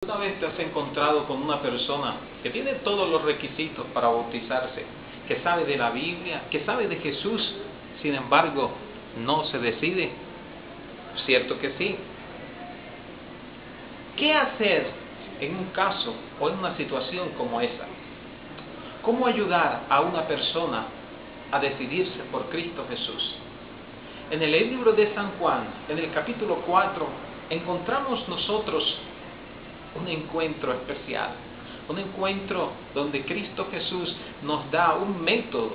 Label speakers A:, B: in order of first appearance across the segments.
A: ¿Una vez te has encontrado con una persona que tiene todos los requisitos para bautizarse, que sabe de la Biblia, que sabe de Jesús, sin embargo, no se decide? Cierto que sí. ¿Qué hacer en un caso o en una situación como esa? ¿Cómo ayudar a una persona a decidirse por Cristo Jesús? En el libro de San Juan, en el capítulo 4, encontramos nosotros un encuentro especial, un encuentro donde Cristo Jesús nos da un método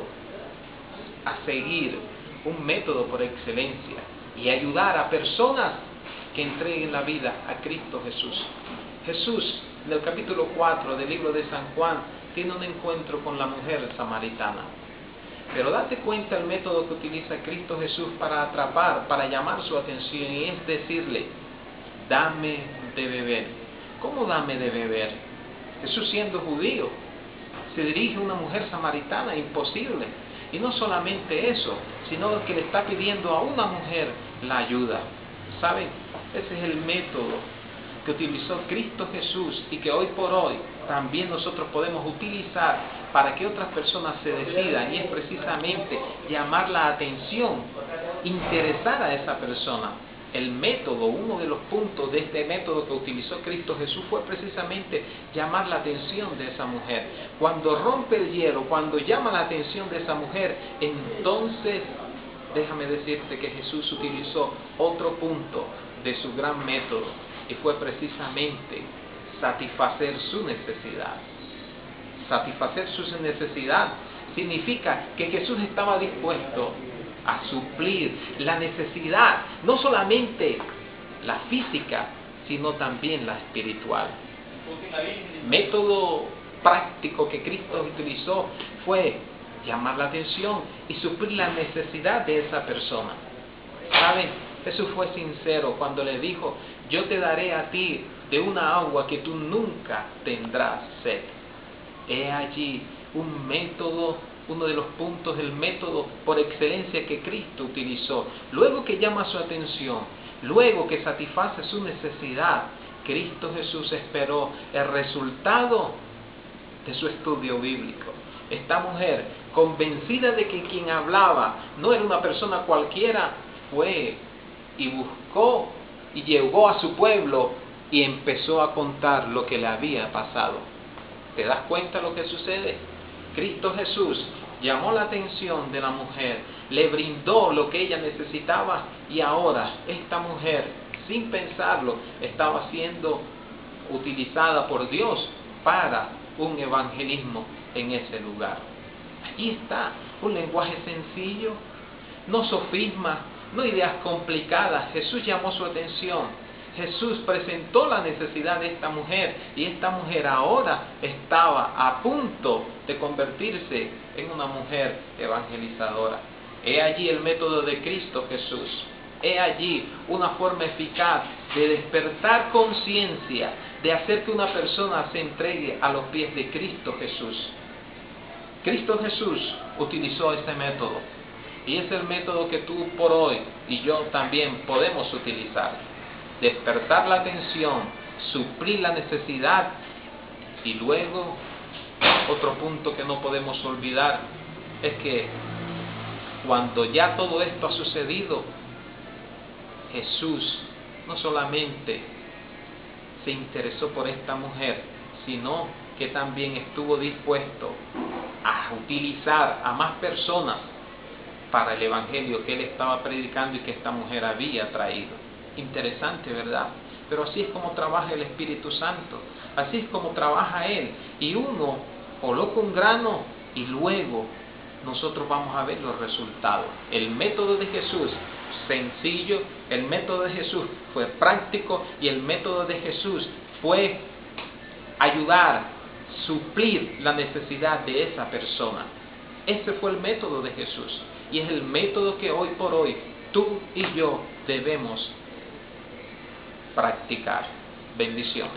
A: a seguir, un método por excelencia, y ayudar a personas que entreguen la vida a Cristo Jesús. Jesús, en el capítulo 4 del libro de San Juan, tiene un encuentro con la mujer samaritana. Pero date cuenta el método que utiliza Cristo Jesús para atrapar, para llamar su atención, y es decirle: dame de beber. ¿Cómo dame de beber? Jesús, siendo judío, se dirige a una mujer samaritana, imposible. Y no solamente eso, sino que le está pidiendo a una mujer la ayuda. ¿Saben? Ese es el método que utilizó Cristo Jesús y que hoy por hoy también nosotros podemos utilizar para que otras personas se decidan, y es precisamente llamar la atención, interesar a esa persona. El método, uno de los puntos de este método que utilizó Cristo Jesús fue precisamente llamar la atención de esa mujer. Cuando rompe el hielo, cuando llama la atención de esa mujer, entonces déjame decirte que Jesús utilizó otro punto de su gran método, y fue precisamente satisfacer su necesidad. Satisfacer su necesidad significa que Jesús estaba dispuesto a suplir la necesidad, no solamente la física, sino también la espiritual. Método práctico que Cristo utilizó fue llamar la atención y suplir la necesidad de esa persona. ¿Saben? Jesús fue sincero cuando le dijo: yo te daré a ti de una agua que tú nunca tendrás sed. He allí un método, uno de los puntos del método por excelencia que Cristo utilizó. Luego que llama su atención, luego que satisface su necesidad, Cristo Jesús esperó el resultado de su estudio bíblico. Esta mujer, convencida de que quien hablaba no era una persona cualquiera, fue y buscó y llegó a su pueblo y empezó a contar lo que le había pasado. ¿Te das cuenta lo que sucede? Cristo Jesús llamó la atención de la mujer, le brindó lo que ella necesitaba, y ahora esta mujer, sin pensarlo, estaba siendo utilizada por Dios para un evangelismo en ese lugar. Allí está un lenguaje sencillo, no sofismas, no ideas complicadas. Jesús llamó su atención. Jesús presentó la necesidad de esta mujer, y esta mujer ahora estaba a punto de convertirse en una mujer evangelizadora. He allí el método de Cristo Jesús. He allí una forma eficaz de despertar conciencia, de hacer que una persona se entregue a los pies de Cristo Jesús. Cristo Jesús utilizó este método, y es el método que tú por hoy y yo también podemos utilizar. Despertar la atención, suplir la necesidad, y luego otro punto que no podemos olvidar es que cuando ya todo esto ha sucedido, Jesús no solamente se interesó por esta mujer, sino que también estuvo dispuesto a utilizar a más personas para el evangelio que él estaba predicando y que esta mujer había traído. Interesante, ¿verdad? Pero así es como trabaja el Espíritu Santo, así es como trabaja Él. Y uno coloca un grano y luego nosotros vamos a ver los resultados. El método de Jesús, sencillo, el método de Jesús fue práctico, y el método de Jesús fue ayudar, suplir la necesidad de esa persona. Ese fue el método de Jesús, y es el método que hoy por hoy tú y yo debemos practicar. Bendiciones.